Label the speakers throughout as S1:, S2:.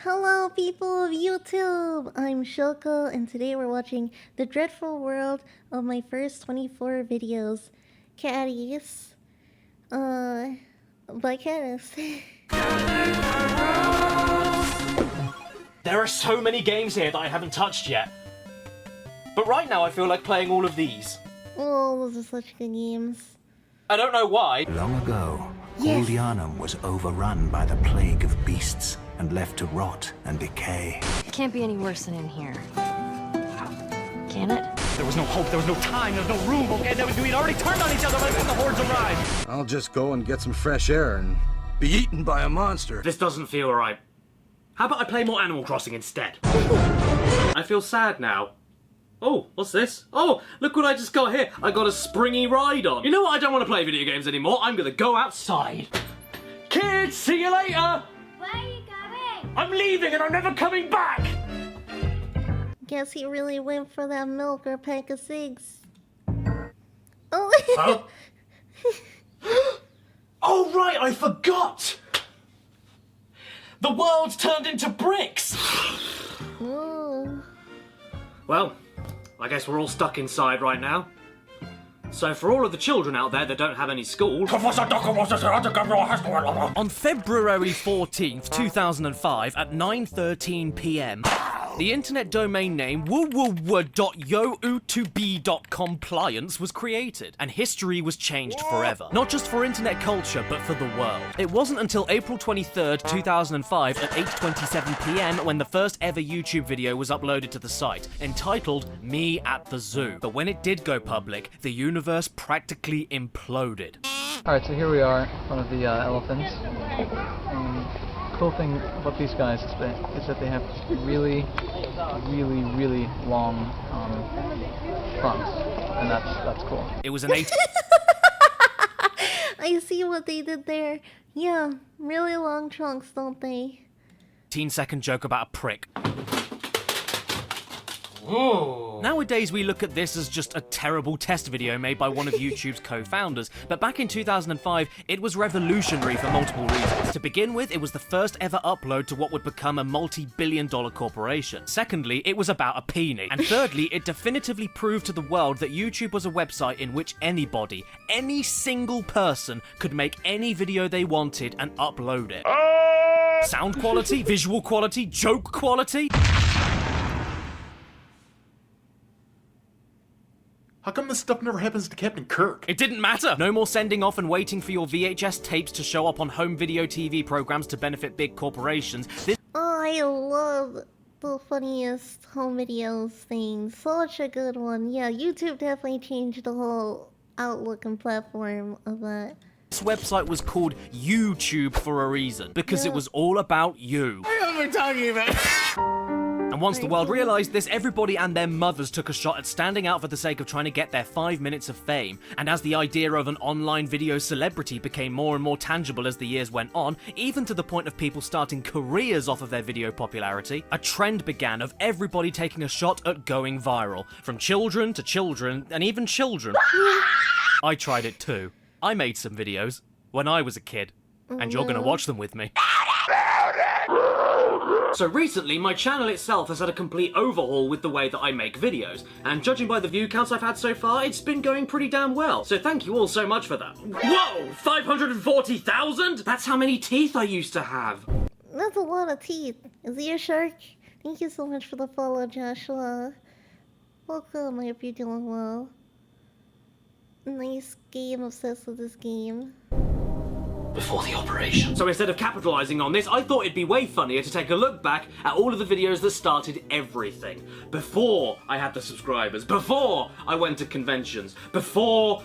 S1: Hello people of YouTube! I'm Shoko and today we're watching The Dreadful World of my first 24 videos. Caddies. By Caddicarus.
S2: There are so many games here that I haven't touched yet. But right now I feel like playing all of these.
S1: Oh, those are such good games.
S2: I don't know why.
S3: Long ago,
S1: Yes.
S3: Uldianum was overrun by the plague of beasts and left to rot and decay.
S4: It can't be any worse than in here. Can it?
S5: There was no hope, there was no time, there was no room, okay? We'd already turned on each other by the time the hordes arrived.
S6: I'll just go and get some fresh air and be eaten by a monster.
S2: This doesn't feel right. How about I play more Animal Crossing instead? I feel sad now. Oh, what's this? Oh, look what I just got here. I got a springy ride on. You know what? I don't want to play video games anymore. I'm gonna go outside. Kids, see you later!
S7: Where are you going?
S2: I'm leaving and I'm never coming back!
S1: Guess he really went for that milk or pack of cigs. Oh!
S2: Huh? Oh, right, I forgot! The world's turned into bricks!
S1: Ooh.
S2: Well, I guess we're all stuck inside right now. So for all of the children out there that don't have any school...
S5: On February 14th, 2005, at 9:13 PM, the internet domain name www.yo2b.compliance was created, and history was changed forever. Not just for internet culture, but for the world. It wasn't until April 23rd, 2005 at 8:27 PM when the first ever YouTube video was uploaded to the site, entitled Me at the Zoo. But when it did go public, the universe practically imploded.
S8: Alright, so here we are in front of the elephants. Cool thing about these guys is that they have really long trunks, and that's cool.
S5: It was an
S1: I see what they did there. Yeah, really long trunks, don't they?
S5: 18-second joke about a prick.
S2: Ooh.
S5: Nowadays we look at this as just a terrible test video made by one of YouTube's co-founders, but back in 2005 it was revolutionary for multiple reasons. To begin with, it was the first ever upload to what would become a multi-billion-dollar corporation. Secondly, it was about a penis. And thirdly, it definitively proved to the world that YouTube was a website in which anybody, any single person, could make any video they wanted and upload it. Sound quality, visual quality, joke quality.
S9: How come this stuff never happens to Captain Kirk?
S5: It didn't matter! No more sending off and waiting for your VHS tapes to show up on home video TV programs to benefit big corporations.
S1: Oh, I love the funniest home videos thing. Such a good one. Yeah, YouTube definitely changed the whole outlook and platform of that.
S5: This website was called YouTube for a reason, because it was all about you.
S9: What am I talking about?
S5: And once the world realised this, everybody and their mothers took a shot at standing out for the sake of trying to get their 5 minutes of fame. And as the idea of an online video celebrity became more and more tangible as the years went on, even to the point of people starting careers off of their video popularity, a trend began of everybody taking a shot at going viral. From children to children, and even children. I tried it too. I made some videos when I was a kid. And you're gonna watch them with me.
S2: So recently, my channel itself has had a complete overhaul with the way that I make videos, and judging by the view counts I've had so far, it's been going pretty damn well. So thank you all so much for that. Whoa! 540,000? That's how many teeth I used to have.
S1: That's a lot of teeth. Is he a shark? Thank you so much for the follow, Joshua. Welcome, I hope you're doing well. Nice game, obsessed with this game.
S2: Before the operation. So instead of capitalising on this, I thought it'd be way funnier to take a look back at all of the videos that started everything. Before I had the subscribers, before I went to conventions, before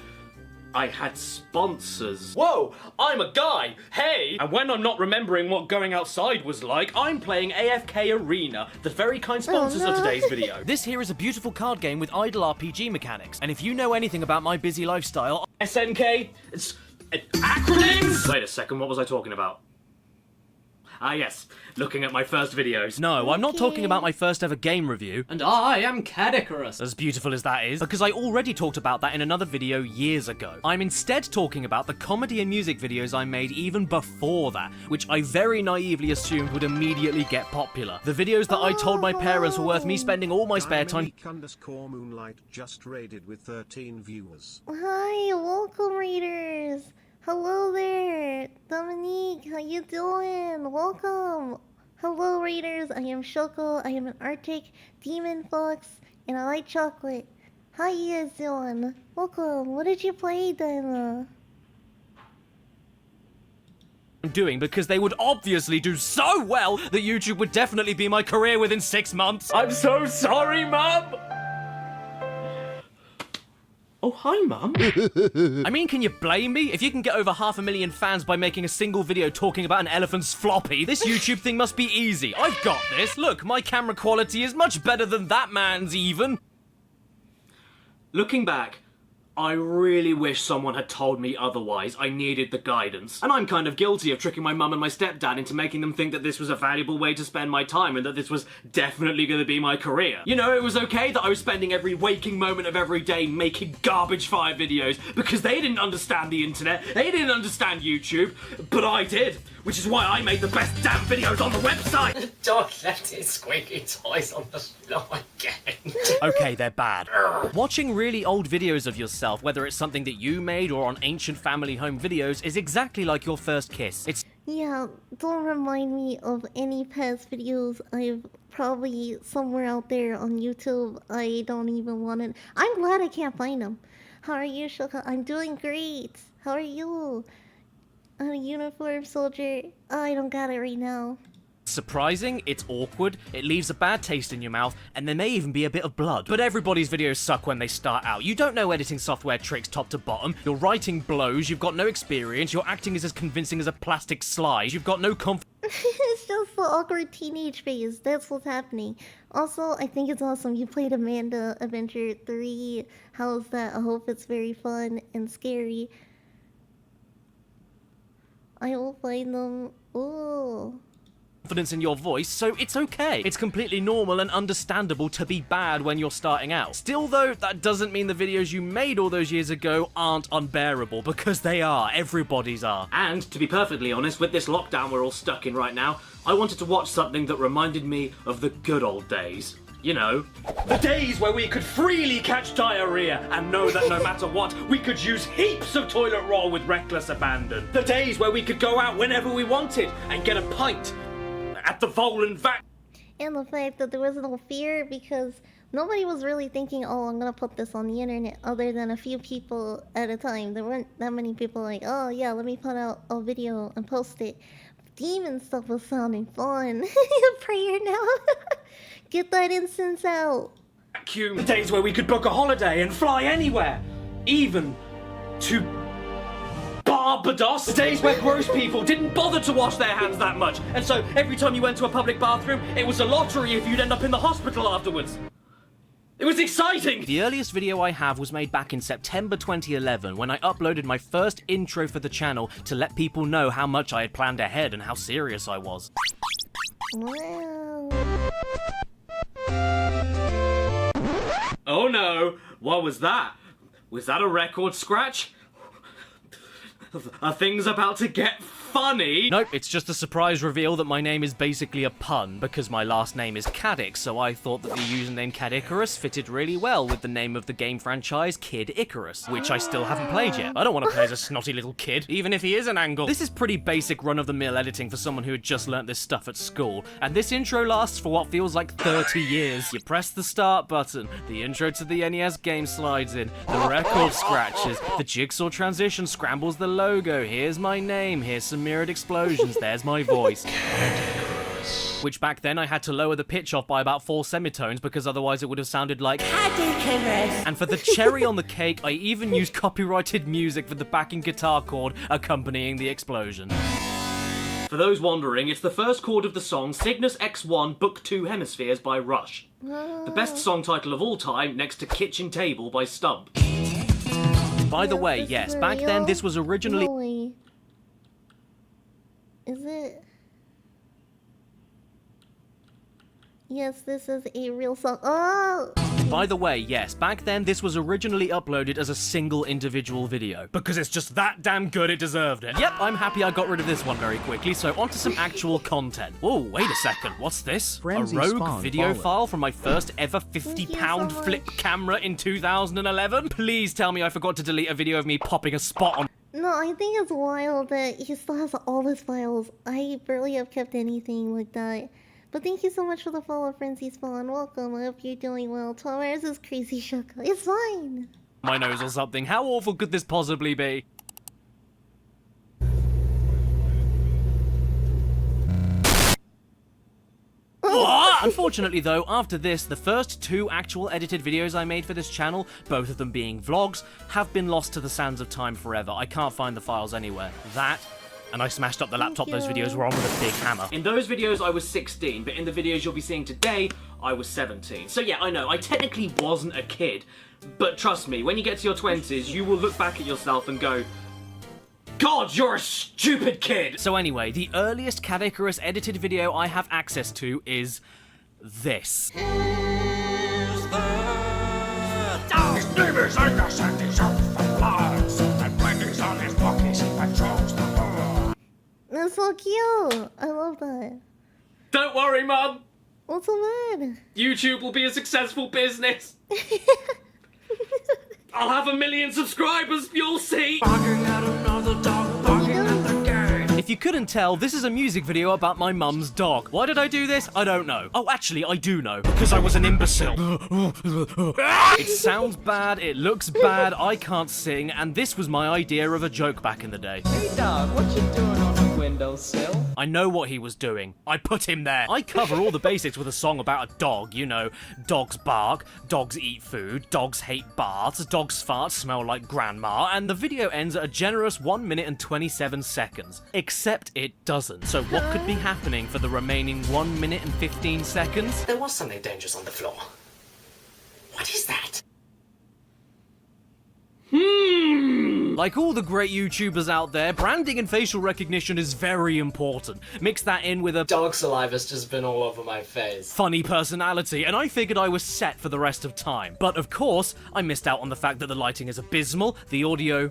S2: I had sponsors. Whoa, I'm a guy, hey! And when I'm not remembering what going outside was like, I'm playing AFK Arena, the very kind sponsors of today's video.
S5: This here is a beautiful card game with idle RPG mechanics, and if you know anything about my busy lifestyle...
S2: SNK? It's... acronyms? Wait a second, what was I talking about? Ah yes, looking at my first videos.
S5: No, I'm not talking about my first ever game review.
S10: And I am Caddicarus.
S5: As beautiful as that is, because I already talked about that in another video years ago. I'm instead talking about the comedy and music videos I made even before that, which I very naively assumed would immediately get popular. The videos that I told my parents were worth me spending all my spare time.
S11: Moonlight just raided with 13 viewers.
S1: Hi, welcome readers. Hello there, Dominique. How you doing? Welcome. Hello readers. I am Shoko. I am an Arctic demon fox, and I like chocolate. How you guys doing? Welcome. What did you play then?
S5: Doing because they would obviously do so well that YouTube would definitely be my career within 6 months.
S2: I'm so sorry, Mum! Oh, hi, Mum.
S5: I mean, can you blame me? If you can get over 500,000 fans by making a single video talking about an elephant's floppy, this YouTube thing must be easy. I've got this. Look, my camera quality is much better than that man's even.
S2: Looking back, I really wish someone had told me otherwise. I needed the guidance. And I'm kind of guilty of tricking my mum and my stepdad into making them think that this was a valuable way to spend my time and that this was definitely going to be my career. You know, it was okay that I was spending every waking moment of every day making garbage fire videos because they didn't understand the internet, they didn't understand YouTube, but I did. Which is why I made the best damn videos on the website!
S10: Dog left his squeaky toys on the floor again.
S5: Okay, they're bad. Watching really old videos of yourself, whether it's something that you made or on ancient family home videos, is exactly like your first kiss. It's
S1: Yeah, don't remind me of any past videos I've probably somewhere out there on YouTube. I don't even want to. I'm glad I can't find them. How are you, Shoko? I'm doing great. How are you? A uniform soldier. Oh, I don't got it right now.
S5: surprising, it's awkward, it leaves a bad taste in your mouth, and there may even be a bit of blood. But everybody's videos suck when they start out. You don't know editing software tricks top to bottom, your writing blows, you've got no experience, your acting is as convincing as a plastic slide, you've got no confidence.
S1: It's just the awkward teenage phase. That's what's happening. Also, I think it's awesome you played Amanda Adventure 3. How's that? I hope it's very fun and scary. I will find them. Ooh.
S5: Confidence in your voice, so it's okay. It's completely normal and understandable to be bad when you're starting out. Still though, that doesn't mean the videos you made all those years ago aren't unbearable, because they are. Everybody's are.
S2: And, to be perfectly honest, with this lockdown we're all stuck in right now, I wanted to watch something that reminded me of the good old days. You know, the days where we could freely catch diarrhea and know that no matter what, we could use heaps of toilet roll with reckless abandon. The days where we could go out whenever we wanted and get a pint at the Volan Vat.
S1: And the fact that there was no fear, because nobody was really thinking, oh, I'm gonna put this on the internet, other than a few people at a time. There weren't that many people like, oh yeah, let me put out a video and post it. Demon stuff was sounding fun. Prayer now. Get that incense out.
S2: Vacuum. The days where we could book a holiday and fly anywhere. Even to Barbados. The days where gross people didn't bother to wash their hands that much. And so every time you went to a public bathroom, it was a lottery if you'd end up in the hospital afterwards. It was exciting!
S5: The earliest video I have was made back in September 2011 when I uploaded my first intro for the channel to let people know how much I had planned ahead and how serious I was.
S1: Wow.
S2: Oh no, what was that? Was that a record scratch? Are things about to get funny?
S5: Nope, it's just a surprise reveal that my name is basically a pun, because my last name is Caddic, so I thought that the username Caddicarus fitted really well with the name of the game franchise Kid Icarus, which I still haven't played yet. I don't want to play as a snotty little kid, even if he is an angle. This is pretty basic run-of-the-mill editing for someone who had just learnt this stuff at school, and this intro lasts for what feels like 30 years. You press the start button, the intro to the NES game slides in, the record scratches, the jigsaw transition scrambles the logo, here's my name, here's some mirrored explosions, there's my voice. Which back then I had to lower the pitch off by about 4 semitones because otherwise it would have sounded like Caddicarus. And for the cherry on the cake, I even used copyrighted music for the backing guitar chord accompanying the explosion.
S2: For those wondering, it's the first chord of the song Cygnus X1 Book 2 Hemispheres by Rush. The best song title of all time, next to Kitchen Table by Stump.
S5: By the way, yes, back then this was originally...
S1: Really? Is it? Yes, this is a real song. Oh!
S5: By the way, yes, back then this was originally uploaded as a single individual video. Because it's just that damn good it deserved it. Yep, I'm happy I got rid of this one very quickly, so onto some actual content. Whoa, wait a second, what's this?
S3: Frenzy
S5: a rogue
S3: spawn
S5: video
S3: follow.
S5: file from my first ever £50 flip camera in 2011? Please tell me I forgot to delete a video of me popping a spot on.
S1: No, I think it's wild that he still has all his files. I barely have kept anything like that. But thank you so much for the follow, Frenzy Spawn. Welcome, I hope you're doing well. Where's this crazy Shoko? It's fine!
S5: My nose or something. How awful could this possibly be? What? Unfortunately though, after this, the first 2 actual edited videos I made for this channel, both of them being vlogs, have been lost to the sands of time forever. I can't find the files anywhere. That, and I smashed up the laptop those videos were on with a big hammer.
S2: In those videos I was 16, but in the videos you'll be seeing today, I was 17. So yeah, I know, I technically wasn't a kid, but trust me, when you get to your 20s, you will look back at yourself and go, God, you're a stupid kid!
S5: So anyway, the earliest Caddicarus edited video I have access to is this.
S1: That's so cute! I love that.
S2: Don't worry, Mum!
S1: What's so bad?
S2: YouTube will be a successful business! I'll have 1 million subscribers, you'll see!
S5: If you couldn't tell, this is a music video about my mum's dog. Why did I do this? I don't know. Oh, actually, I do know. Because I was an imbecile. It sounds bad, it looks bad, I can't sing, and this was my idea of a joke back in the day.
S12: Hey dog, what you doing on the windowsill?
S5: I know what he was doing. I put him there. I cover all the basics with a song about a dog, you know. Dogs bark, dogs eat food, dogs hate baths, dogs fart smell like grandma, and the video ends at a generous 1 minute and 27 seconds. Except it doesn't. So what could be happening for the remaining 1 minute and 15 seconds?
S10: There was something dangerous on the floor. What is that?
S5: Like all the great YouTubers out there, branding and facial recognition is very important. Mix that in with a
S10: Dog saliva's just been all over my face.
S5: funny personality, and I figured I was set for the rest of time. But of course, I missed out on the fact that the lighting is abysmal, the audio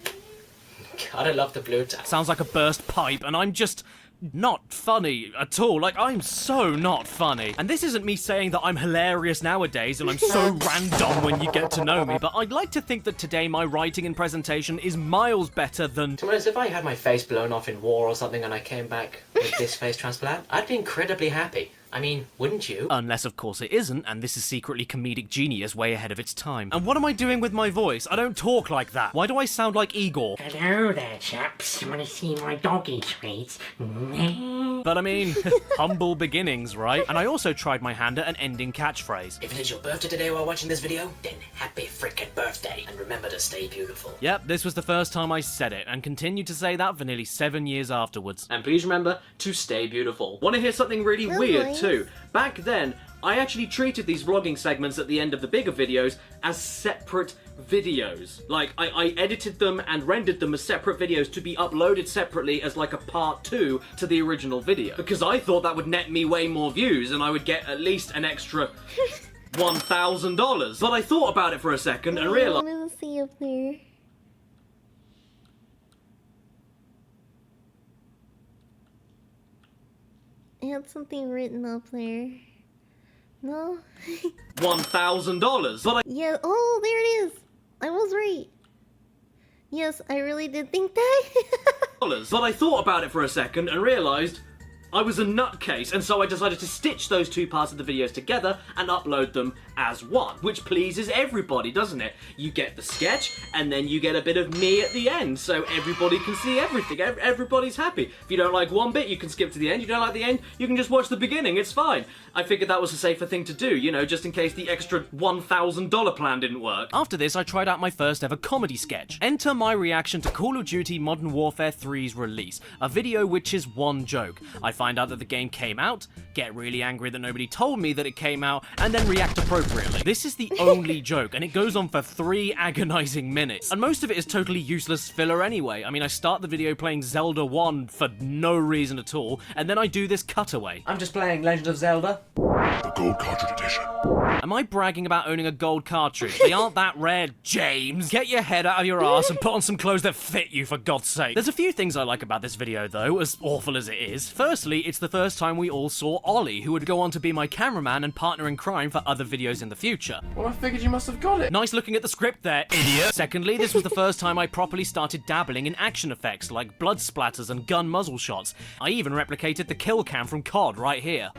S10: God, I love the blue tag.
S5: sounds like a burst pipe, and I'm just not funny at all. Like, I'm so not funny. And this isn't me saying that I'm hilarious nowadays and I'm so random when you get to know me, but I'd like to think that today my writing and presentation is miles better than...
S10: To be honest, if I had my face blown off in war or something and I came back with this face transplant, I'd be incredibly happy. I mean, wouldn't you?
S5: Unless, of course, it isn't, and this is secretly comedic genius way ahead of its time. And what am I doing with my voice? I don't talk like that. Why do I sound like Igor?
S13: Hello there, chaps. Wanna see my doggy treats?
S5: But I mean, humble beginnings, right? And I also tried my hand at an ending catchphrase.
S10: If it is your birthday today while watching this video, then happy frickin' birthday. And remember to stay beautiful.
S5: Yep, this was the first time I said it, and continued to say that for nearly 7 years afterwards.
S2: And please remember to stay beautiful. Want to hear something really weird too? Back then, I actually treated these vlogging segments at the end of the bigger videos as separate videos. Like, I edited them and rendered them as separate videos to be uploaded separately as like a part 2 to the original video. Because I thought that would net me way more views and I would get at least an extra $1,000. But I thought about it for a second and realized...
S1: I wanted to see up there. I had something written up there. No?
S2: $1,000. But I...
S1: Yeah, oh, there it is! I was right. Yes, I really did think that.
S2: But I thought about it for a second and realised I was a nutcase, and so I decided to stitch those two parts of the videos together and upload them as one, which pleases everybody, doesn't it? You get the sketch, and then you get a bit of me at the end, so everybody can see everything. Everybody's happy. If you don't like one bit, you can skip to the end. You don't like the end, you can just watch the beginning. It's fine. I figured that was a safer thing to do, you know, just in case the extra $1,000 plan didn't work.
S5: After this, I tried out my first ever comedy sketch. Enter my reaction to Call of Duty Modern Warfare 3's release, a video which is one joke. I find out that the game came out, get really angry that nobody told me that it came out, and then react appropriately. This is the only joke, and it goes on for 3 agonizing minutes. And most of it is totally useless filler anyway. I mean, I start the video playing Zelda 1 for no reason at all, and then I do this cutaway.
S12: I'm just playing Legend of Zelda.
S9: The gold cartridge edition.
S5: Am I bragging about owning a gold cartridge? They aren't that rare, James. Get your head out of your ass and put on some clothes that fit you, for God's sake. There's a few things I like about this video, though, as awful as it is. Firstly, it's the first time we all saw Ollie, who would go on to be my cameraman and partner in crime for other videos in the future.
S9: Well, I figured you must have got it.
S5: Nice looking at the script there, idiot. Secondly, this was the first time I properly started dabbling in action effects, like blood splatters and gun muzzle shots. I even replicated the kill cam from COD right here.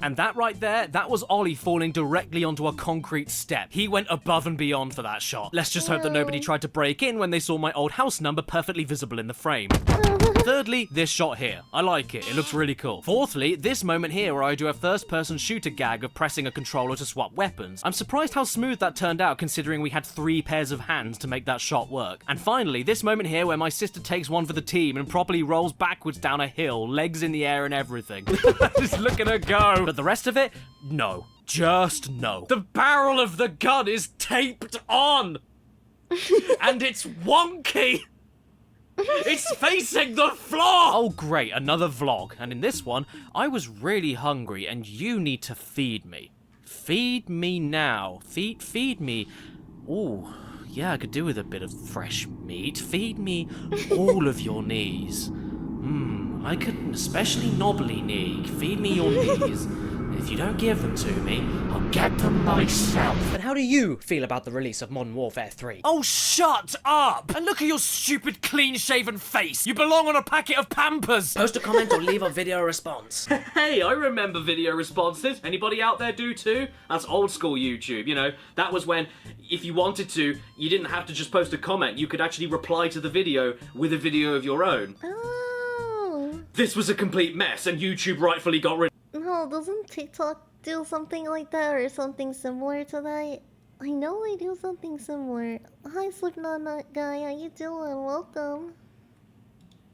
S5: And that right there, that was Ollie falling directly onto a concrete step. He went above and beyond for that shot. Let's just hope that nobody tried to break in when they saw my old house number perfectly visible in the frame. Thirdly, this shot here. I like it. It looks really cool. Fourthly, this moment here where I do a first-person shooter gag of pressing a controller to swap weapons. I'm surprised how smooth that turned out considering we had 3 pairs of hands to make that shot work. And finally, this moment here where my sister takes one for the team and properly rolls backwards down a hill, legs in the air and everything. Just look at her go. But the rest of it, no. Just no. The barrel of the gun is taped on! And it's wonky! It's facing the floor! Oh great, another vlog. And in this one, I was really hungry and you need to feed me. Feed me now. Feed me. Ooh, yeah, I could do with a bit of fresh meat. Feed me all of your knees. I could an especially knobbly knee. Feed me your knees. If you don't give them to me, I'll get them myself.
S12: But how do you feel about the release of Modern Warfare 3?
S5: Oh, shut up! And look at your stupid, clean-shaven face. You belong on a packet of Pampers.
S12: Post a comment or leave a video response.
S2: Hey, I remember video responses. Anybody out there do too? That's old school YouTube, you know. That was when, if you wanted to, you didn't have to just post a comment. You could actually reply to the video with a video of your own.
S1: Oh.
S2: This was a complete mess, and YouTube rightfully got rid.
S1: No, doesn't TikTok do something like that or something similar to that? I know I do something similar. Hi, Slipknot guy, how you doing? Welcome.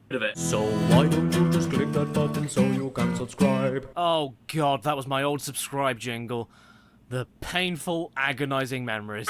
S2: Of it.
S12: So why don't you just click that button so you can subscribe?
S5: Oh god, that was my old subscribe jingle. The painful, agonizing memories.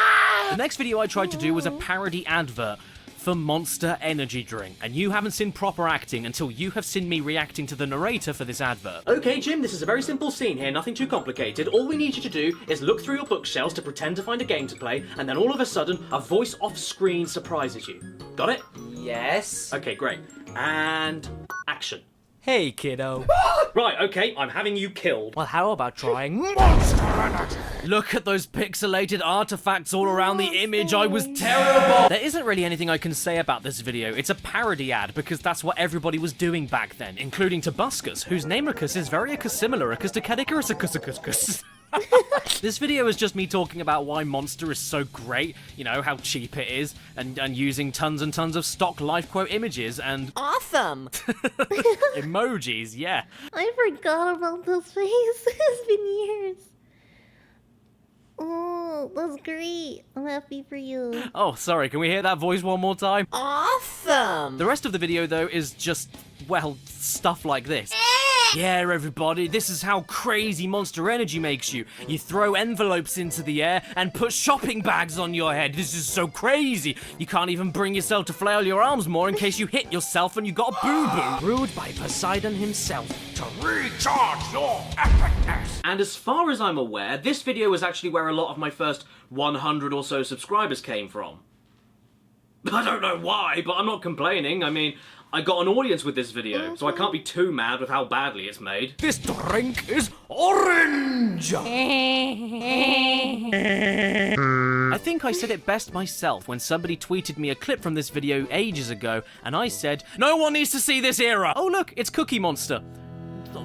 S5: The next video I tried to do was a parody advert for Monster Energy Drink, and you haven't seen proper acting until you have seen me reacting to the narrator for this advert.
S2: Okay, Jim, this is a very simple scene here, nothing too complicated. All we need you to do is look through your bookshelves to pretend to find a game to play, and then all of a sudden, a voice off-screen surprises you. Got it?
S12: Yes.
S2: Okay, great. And action.
S12: Hey, kiddo.
S2: Right, okay, I'm having you killed.
S12: Well, how about trying Monster Energy?
S5: Look at those pixelated artifacts all around the image. I was terrible. There isn't really anything I can say about this video. It's a parody ad because that's what everybody was doing back then, including Tobuscus, whose namicus is very similar to Caddicarus. This video is just me talking about why Monster is so great, you know, how cheap it is, and using tons and tons of stock life quote images and
S4: Awesome!
S5: emojis, yeah.
S1: I forgot about this face. It's been years. Oh, that's great. I'm happy for you.
S5: Oh, sorry, can we hear that voice one more time?
S4: Awesome!
S5: The rest of the video, though, is just, well, stuff like this. Yeah, everybody, this is how crazy Monster Energy makes you. You throw envelopes into the air and put shopping bags on your head. This is so crazy. You can't even bring yourself to flail your arms more in case you hit yourself and you got a boo-boo.
S12: Brewed by Poseidon himself to recharge your epicness.
S2: And as far as I'm aware, this video was actually where a lot of my first 100 or so subscribers came from. I don't know why, but I'm not complaining. I mean, I got an audience with this video, so I can't be too mad with how badly it's made.
S12: This drink is orange!
S5: I think I said it best myself when somebody tweeted me a clip from this video ages ago, and I said, no one needs to see this era! Oh look, it's Cookie Monster.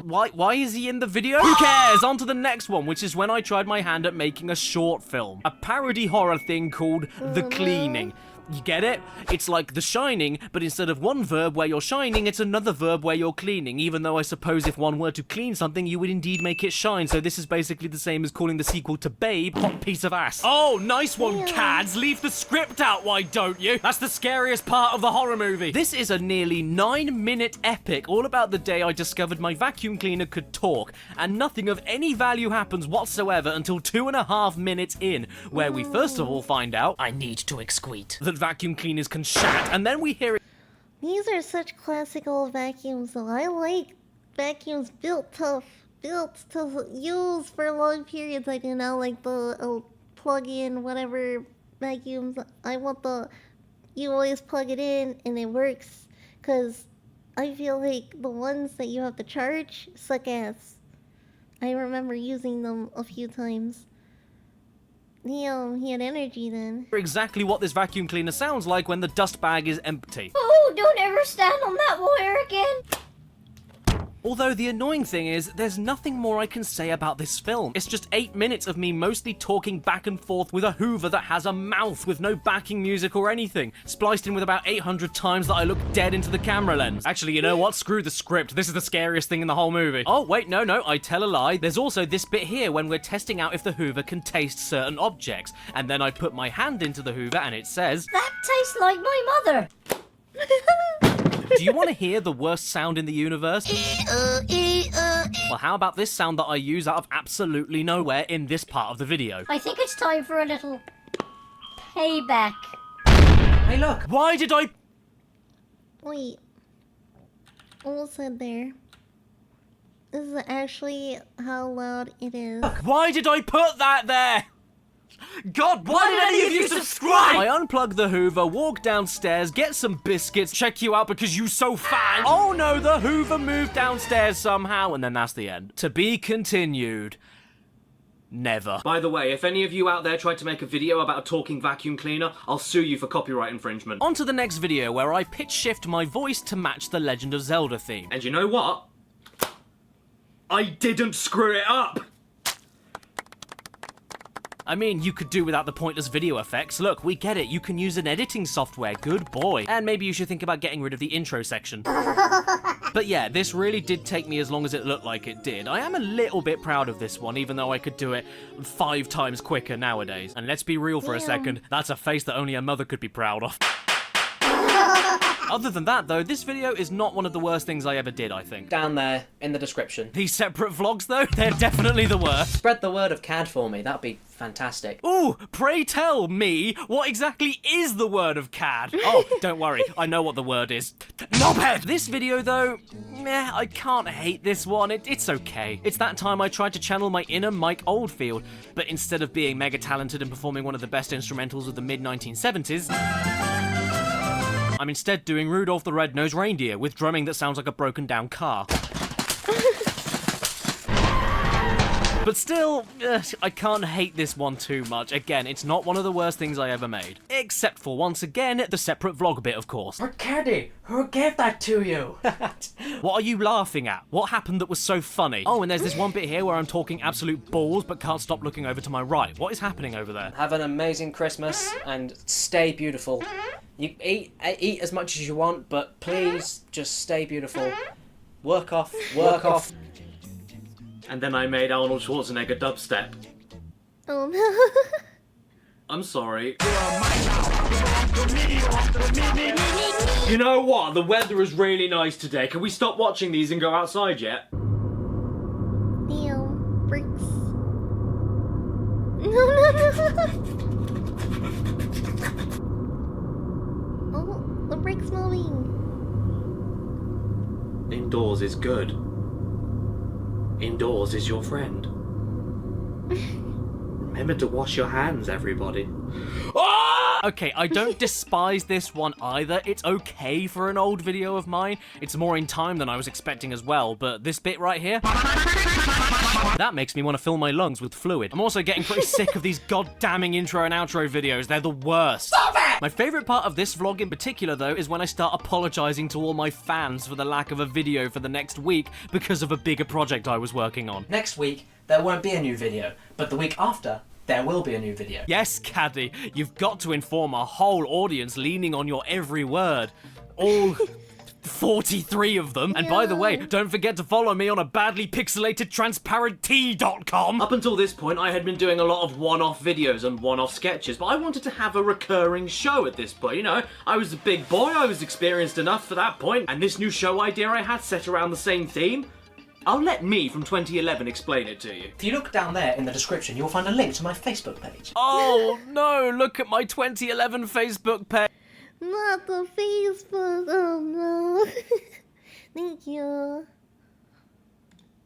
S5: Why is he in the video? Who cares? On to the next one, which is when I tried my hand at making a short film. A parody horror thing called The Cleaning. You get it? It's like The Shining, but instead of one verb where you're shining, it's another verb where you're cleaning, even though I suppose if one were to clean something, you would indeed make it shine, so this is basically the same as calling the sequel to Babe Hot Piece of Ass. Oh, nice one, Cads! Leave the script out, why don't you? That's the scariest part of the horror movie. This is a nearly 9-minute epic all about the day I discovered my vacuum cleaner could talk, and nothing of any value happens whatsoever until 2.5 minutes in, where we first of all find out
S12: I need to excrete.
S5: that vacuum cleaners can shat, and then we hear it.
S1: These are such classic old vacuums, though. I like vacuums built tough. built to use for long periods. I do not like the plug-in whatever vacuums. I want the you always plug it in and it works. Cause I feel like the ones that you have to charge suck ass. I remember using them a few times. He had energy then.
S5: Exactly what this vacuum cleaner sounds like when the dust bag is empty.
S7: Oh, don't ever stand on that wire again.
S5: Although the annoying thing is, there's nothing more I can say about this film. It's just 8 minutes of me mostly talking back and forth with a Hoover that has a mouth with no backing music or anything, spliced in with about 800 times that I look dead into the camera lens. Actually, you know what? Screw the script. This is the scariest thing in the whole movie. Oh, wait, no, I tell a lie. There's also this bit here when we're testing out if the Hoover can taste certain objects. And then I put my hand into the Hoover and it says,
S7: "That tastes like my mother."
S5: do you want to hear the worst sound in the universe? Well, how about this sound that I use out of absolutely nowhere in this part of the video?
S7: I think it's time for a little payback.
S10: Hey, look.
S5: Why did I...
S1: Wait. What said there? This is actually how loud it is.
S5: Why did I put that there? God, why did any of you subscribe? I unplug the Hoover, walk downstairs, get some biscuits, check you out because you so fat. Oh no, the Hoover moved downstairs somehow, and then that's the end. To be continued. Never.
S2: By the way, if any of you out there tried to make a video about a talking vacuum cleaner, I'll sue you for copyright infringement.
S5: On to the next video where I pitch shift my voice to match the Legend of Zelda theme.
S2: And you know what? I didn't screw it up!
S5: I mean, you could do without the pointless video effects. Look, we get it. You can use an editing software. Good boy. And maybe you should think about getting rid of the intro section. But yeah, this really did take me as long as it looked like it did. I am a little bit proud of this one, even though I could do it 5 times quicker nowadays. And let's be real for a second. That's a face that only a mother could be proud of. Other than that, though, this video is not one of the worst things I ever did, I think.
S10: Down there, in the description.
S5: These separate vlogs, though, they're definitely the worst.
S10: Spread the word of CAD for me, that'd be fantastic.
S5: Ooh, pray tell me, what exactly is the word of CAD? Oh, don't worry, I know what the word is. Knobhead! This video, though, meh, I can't hate this one, it's okay. It's that time I tried to channel my inner Mike Oldfield, but instead of being mega talented and performing one of the best instrumentals of the mid-1970s, I'm instead doing Rudolph the Red-Nosed Reindeer with drumming that sounds like a broken down car. But still, I can't hate this one too much. Again, it's not one of the worst things I ever made. Except for, once again, the separate vlog bit, of course.
S10: But Caddy, who gave that to you?
S5: What are you laughing at? What happened that was so funny? Oh, and there's this one bit here where I'm talking absolute balls but can't stop looking over to my right. What is happening over there?
S10: Have an amazing Christmas and stay beautiful. You eat as much as you want, but please just stay beautiful. Work off.
S2: And then I made Arnold Schwarzenegger dubstep.
S1: Oh no.
S2: I'm sorry. You know what? The weather is really nice today. Can we stop watching these and go outside yet?
S1: Damn, bricks. No. Oh, the brick's moving.
S2: Indoors is good. Indoors is your friend. Remember to wash your hands, everybody. Oh!
S5: Okay, I don't despise this one either. It's okay for an old video of mine. It's more in time than I was expecting as well, but this bit right here, that makes me want to fill my lungs with fluid. I'm also getting pretty sick of these goddamning intro and outro videos. They're the worst. Stop it! My favourite part of this vlog in particular, though, is when I start apologising to all my fans for the lack of a video for the next week because of a bigger project I was working on.
S10: Next week, there won't be a new video, but the week after, there will be a new video.
S5: Yes, Caddy, you've got to inform a whole audience leaning on your every word. All 43 of them. And by the way, don't forget to follow me on a badly pixelated transparenttee.com.
S2: Up until this point, I had been doing a lot of one-off videos and one-off sketches, but I wanted to have a recurring show at this point. You know, I was a big boy, I was experienced enough for that point, and this new show idea I had set around the same theme, I'll let me from 2011 explain it to you.
S10: If you look down there in the description, you'll find a link to my Facebook page.
S5: Oh no, look at my 2011 Facebook page.
S1: Not the Facebook, oh no. Thank you.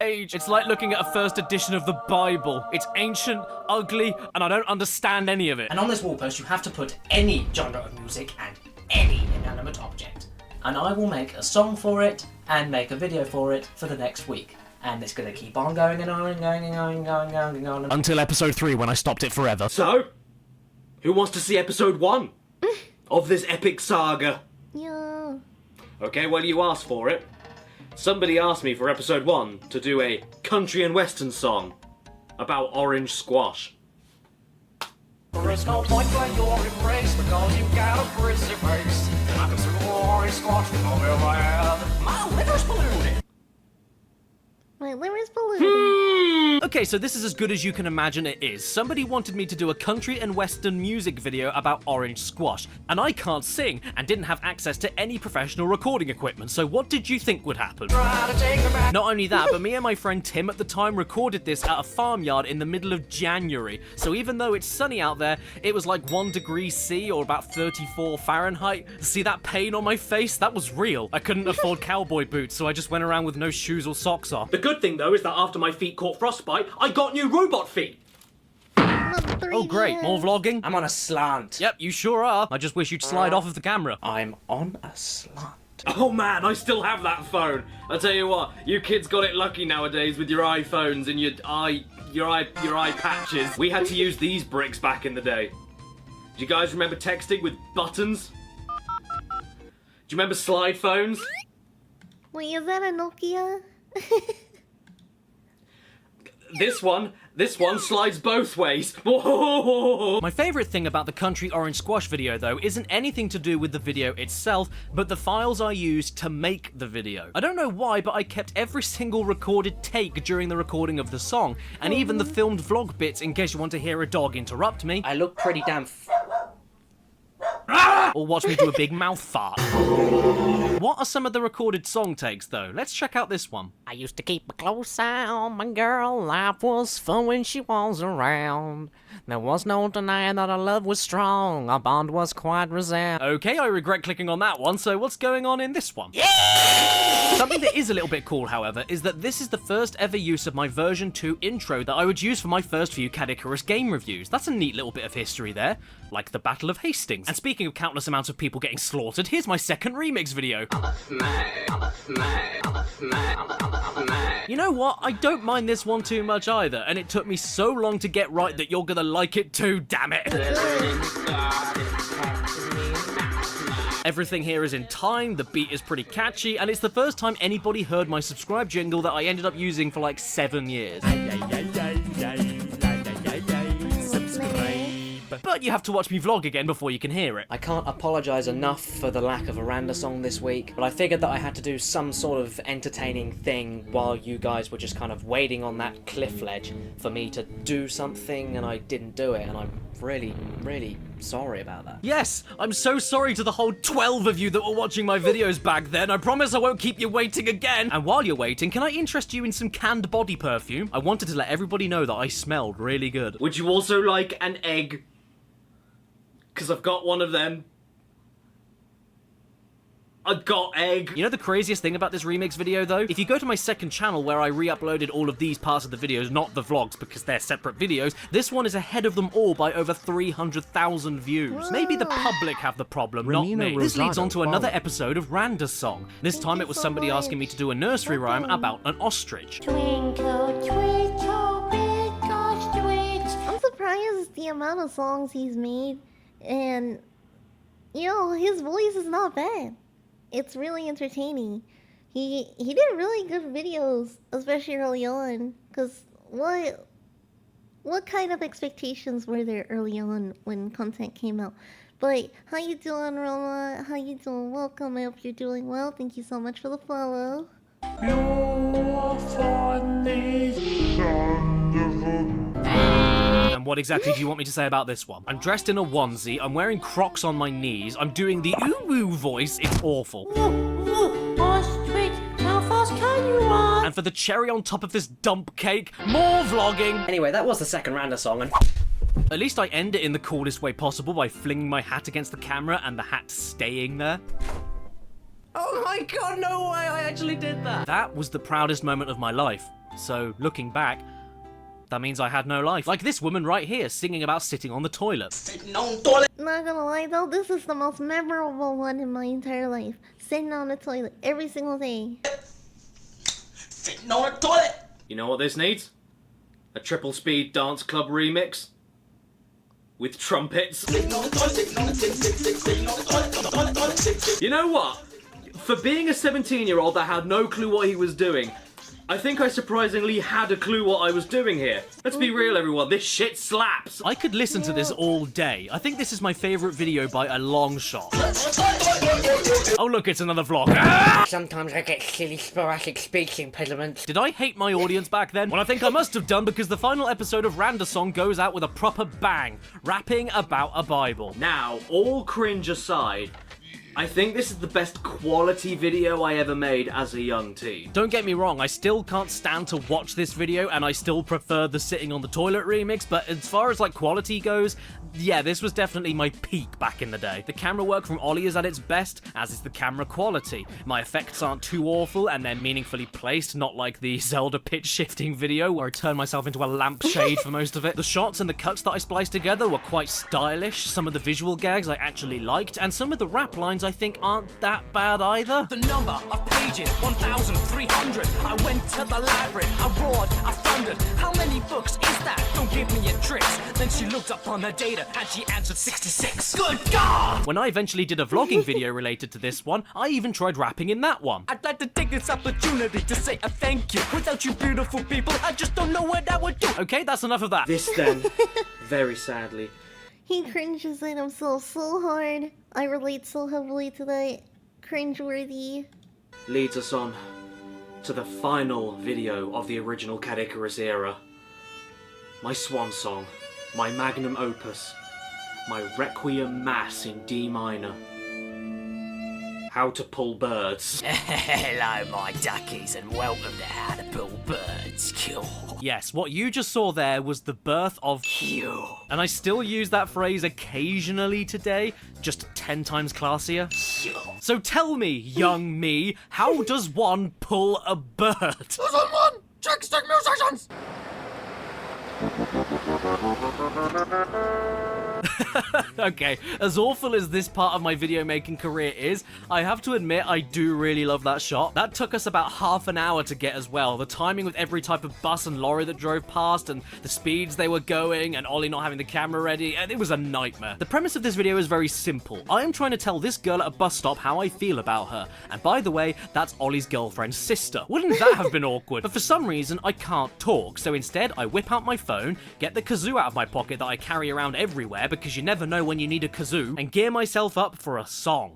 S5: age. It's like looking at a first edition of the Bible. It's ancient, ugly, and I don't understand any of it.
S10: And on this wall post, you have to put any genre of music and any inanimate object. And I will make a song for it and make a video for it for the next week. And it's going to keep on going and on and going and going and going and going and going.
S5: Until episode 3 when I stopped it forever.
S2: So, who wants to see episode 1 of this epic saga?
S1: Yeah.
S2: Okay, well, you asked for it. Somebody asked me for episode 1 to do a country and western song about orange squash.
S12: There is no point where you're embraced because you've got a pretty face. I can see orange squash with all my head. My liver's ballooning.
S1: My liver's ballooning.
S5: Okay, so this is as good as you can imagine it is. Somebody wanted me to do a country and western music video about orange squash, and I can't sing and didn't have access to any professional recording equipment, so what did you think would happen? Not only that, but me and my friend Tim at the time recorded this at a farmyard in the middle of January, so even though it's sunny out there, it was like 1 degree C or about 34 Fahrenheit. See that pain on my face? That was real. I couldn't afford cowboy boots, so I just went around with no shoes or socks on.
S2: The good thing, though, is that after my feet caught frostbite, I got new robot feet.
S5: Oh great, more vlogging?
S10: I'm on a slant.
S5: Yep, you sure are. I just wish you'd slide off of the camera.
S10: I'm on a slant.
S2: Oh man, I still have that phone. I tell you what, you kids got it lucky nowadays with your iPhones and your eye patches. We had to use these bricks back in the day. Do you guys remember texting with buttons? Do you remember slide phones?
S1: Wait, is that a Nokia?
S2: This one slides both ways. Whoa!
S5: My favourite thing about the country orange squash video, though, isn't anything to do with the video itself, but the files I used to make the video. I don't know why, but I kept every single recorded take during the recording of the song, and even the filmed vlog bits in case you want to hear a dog interrupt me.
S10: I look pretty damn
S5: or watch me do a big mouth fart. What are some of the recorded song takes, though? Let's check out this one.
S13: I used to keep a close eye on my girl. Life was fun when she was around. There was no denying that our love was strong. Our bond was quite resound.
S5: Okay, I regret clicking on that one, so what's going on in this one? Yeah! Something that is a little bit cool, however, is that this is the first ever use of my version 2 intro that I would use for my first few Caddicarus game reviews. That's a neat little bit of history there, like the Battle of Hastings. And speaking of countless amounts of people getting slaughtered, here's my second remix video. You know what? I don't mind this one too much either, and it took me so long to get right that you're gonna like it too, damn it. Everything here is in time, the beat is pretty catchy, and it's the first time anybody heard my subscribe jingle that I ended up using for like 7 years. But you have to watch me vlog again before you can hear it.
S10: I can't apologise enough for the lack of a Randa song this week, but I figured that I had to do some sort of entertaining thing while you guys were just kind of waiting on that cliff ledge for me to do something, and I didn't do it, and I'm really, really sorry about that.
S5: Yes, I'm so sorry to the whole 12 of you that were watching my videos back then. I promise I won't keep you waiting again. And while you're waiting, can I interest you in some canned body perfume? I wanted to let everybody know that I smelled really good.
S2: Would you also like an egg? Because I've got one of them. I've got egg.
S5: You know the craziest thing about this remix video, though? If you go to my second channel where I re-uploaded all of these parts of the videos, not the vlogs because they're separate videos, this one is ahead of them all by over 300,000 views. Whoa. Maybe the public have the problem, not me. This leads on to another episode of Randa's song. This time it was somebody asking me to do a nursery rhyme about an ostrich.
S1: Twinkle, twinkle, big ostrich. I'm surprised the amount of songs he's made, and, you know, his voice is not bad. It's really entertaining. He did really good videos, especially early on. Cause what kind of expectations were there early on when content came out? But how you doing, Roma? How you doing? Welcome. I hope you're doing well. Thank you so much for the follow.
S12: You're funny.
S5: And what exactly do you want me to say about this one? I'm dressed in a onesie, I'm wearing Crocs on my knees, I'm doing the ooh-woo voice, it's awful.
S12: Ostrich, how fast can you run?
S5: And for the cherry on top of this dump cake, more vlogging!
S10: Anyway, that was the second Randa song, and
S5: at least I end it in the coolest way possible by flinging my hat against the camera and the hat staying there.
S10: oh my god, no way, I actually did that!
S5: That was the proudest moment of my life. So, looking back, that means I had no life. Like this woman right here, singing about sitting on the toilet.
S1: Not gonna lie though, this is the most memorable one in my entire life. Sitting on the toilet every single day.
S2: Sitting on the toilet! You know what this needs? A triple speed dance club remix? With trumpets. You know what? For being a 17-year-old that had no clue what he was doing, I think I surprisingly had a clue what I was doing here. Let's be real, everyone, this shit slaps!
S5: I could listen to this all day. I think this is my favourite video by a long shot. Oh look, it's another vlog. Ah!
S13: Sometimes I get silly sporadic speech impediments.
S5: Did I hate my audience back then? Well, I think I must have done, because the final episode of Randa Song goes out with a proper bang, rapping about a Bible.
S2: Now, all cringe aside, I think this is the best quality video I ever made as a young teen.
S5: Don't get me wrong, I still can't stand to watch this video, and I still prefer the sitting on the toilet remix, but as far as like quality goes, yeah, this was definitely my peak back in the day. The camera work from Ollie is at its best, as is the camera quality. My effects aren't too awful, and they're meaningfully placed, not like the Zelda pitch shifting video where I turned myself into a lampshade for most of it. The shots and the cuts that I spliced together were quite stylish, some of the visual gags I actually liked, and some of the rap lines I think aren't that bad either.
S12: The number of pages, 1,300. I went to the library, I roared, I thundered. How many books is that? Don't give me a trick. Then she looked up on the data and she answered 66. Good God!
S5: When I eventually did a vlogging video related to this one, I even tried rapping in that one.
S12: I'd like to take this opportunity to say a thank you. Without you beautiful people, I just don't know what I would do.
S5: Okay, that's enough of that.
S2: This then, very sadly,
S1: He cringes at himself so hard. I relate so heavily to that. Cringeworthy.
S2: leads us on to the final video of the original Caddicarus era. My swan song, my magnum opus, my requiem mass in D minor. How to pull birds.
S12: Hello, my duckies, and welcome to How to Pull Birds.
S5: Yes, what you just saw there was the birth of
S12: Q.
S5: And I still use that phrase occasionally today, just 10 times classier. So tell me, young me, how does one pull a bird?
S12: Season 1, Trickstick Musicians!
S5: Okay, as awful as this part of my video making career is, I have to admit I do really love that shot. That took us about half an hour to get as well. The timing with every type of bus and lorry that drove past, and the speeds they were going, and Ollie not having the camera ready, and it was a nightmare. The premise of this video is very simple. I am trying to tell this girl at a bus stop how I feel about her. And by the way, that's Ollie's girlfriend's sister. Wouldn't that have been awkward? But for some reason, I can't talk, so instead I whip out my phone, get the kazoo out of my pocket that I carry around everywhere because you never know when you need a kazoo, and gear myself up for a song.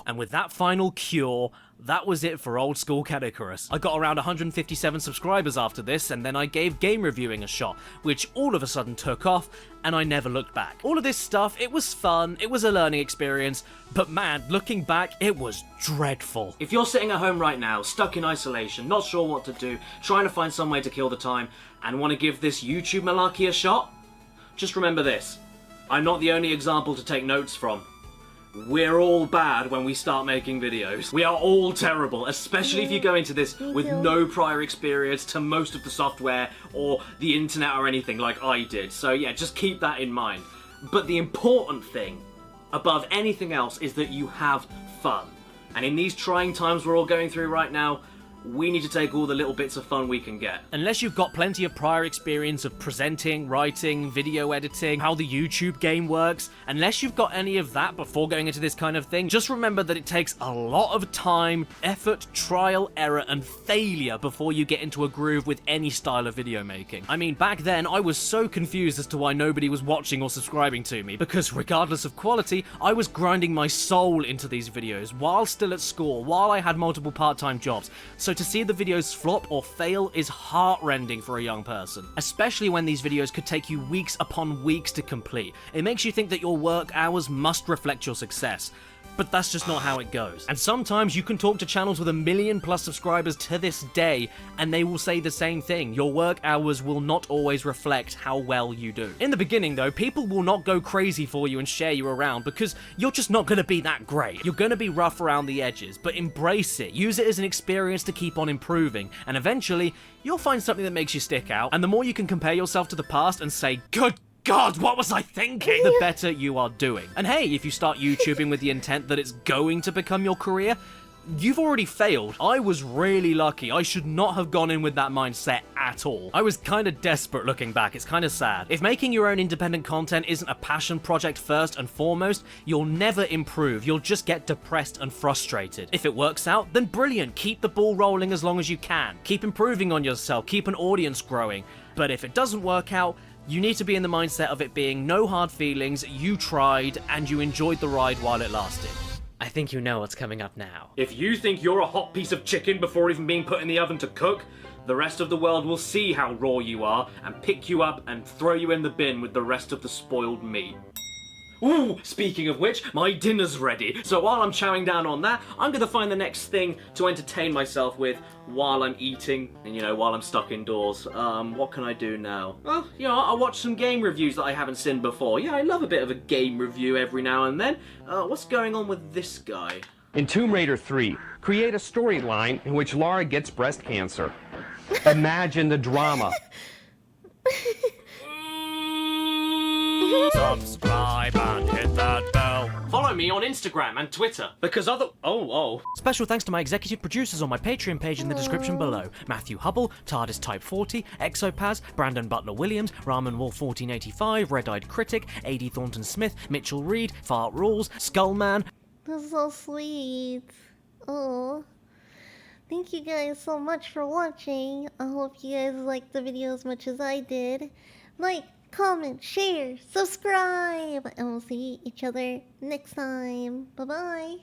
S5: And with that final cure, that was it for old school Caddicarus. I got around 157 subscribers after this, and then I gave game reviewing a shot, which all of a sudden took off, and I never looked back. All of this stuff, it was fun, it was a learning experience, but man, looking back, it was dreadful.
S2: If you're sitting at home right now, stuck in isolation, not sure what to do, trying to find some way to kill the time, and want to give this YouTube malarkey a shot, just remember this. I'm not the only example to take notes from. We're all bad when we start making videos. We are all terrible, especially if you go into this with no prior experience to most of the software or the internet or anything like I did. So yeah, just keep that in mind. But the important thing, above anything else, is that you have fun. And in these trying times we're all going through right now, we need to take all the little bits of fun we can get.
S5: Unless you've got plenty of prior experience of presenting, writing, video editing, how the YouTube game works, unless you've got any of that before going into this kind of thing, just remember that it takes a lot of time, effort, trial, error, and failure before you get into a groove with any style of video making. I mean, back then, I was so confused as to why nobody was watching or subscribing to me, because regardless of quality, I was grinding my soul into these videos while still at school, while I had multiple part-time jobs. So to see the videos flop or fail is heart-rending for a young person, especially when these videos could take you weeks upon weeks to complete. It makes you think that your work hours must reflect your success. But that's just not how it goes. And sometimes you can talk to channels with 1 million+ subscribers to this day, and they will say the same thing. Your work hours will not always reflect how well you do. In the beginning though, people will not go crazy for you and share you around because you're just not gonna be that great. You're gonna be rough around the edges, but embrace it. Use it as an experience to keep on improving, and eventually, you'll find something that makes you stick out. And the more you can compare yourself to the past and say, good God, what was I thinking? The better you are doing. And hey, if you start YouTubing with the intent that it's going to become your career, you've already failed. I was really lucky. I should not have gone in with that mindset at all. I was kind of desperate looking back. It's kind of sad. If making your own independent content isn't a passion project first and foremost, you'll never improve. You'll just get depressed and frustrated. If it works out, then brilliant. Keep the ball rolling as long as you can. Keep improving on yourself. Keep an audience growing. But if it doesn't work out, you need to be in the mindset of it being no hard feelings, you tried, and you enjoyed the ride while it lasted.
S10: I think you know what's coming up now.
S2: If you think you're a hot piece of chicken before even being put in the oven to cook, the rest of the world will see how raw you are and pick you up and throw you in the bin with the rest of the spoiled meat. Ooh, speaking of which, my dinner's ready. So while I'm chowing down on that, I'm gonna find the next thing to entertain myself with while I'm eating and, you know, while I'm stuck indoors. What can I do now? Well, you know, I'll watch some game reviews that I haven't seen before. Yeah, I love a bit of a game review every now and then. What's going on with this guy?
S14: In Tomb Raider 3, create a storyline in which Lara gets breast cancer. Imagine the drama.
S5: Subscribe and hit that bell.
S2: Follow me on Instagram and Twitter, because
S5: Special thanks to my executive producers on my Patreon page in the description below. Matthew Hubble, TARDIS Type 40, Exopaz, Brandon Butler Williams, Ramen Wolf 1485, Red-Eyed Critic, A.D. Thornton Smith, Mitchell Reed, Fart Rules, Skullman.
S1: That's so sweet. Oh. Thank you guys so much for watching. I hope you guys liked the video as much as I did. Like, comment, share, subscribe, and we'll see each other next time. Bye-bye.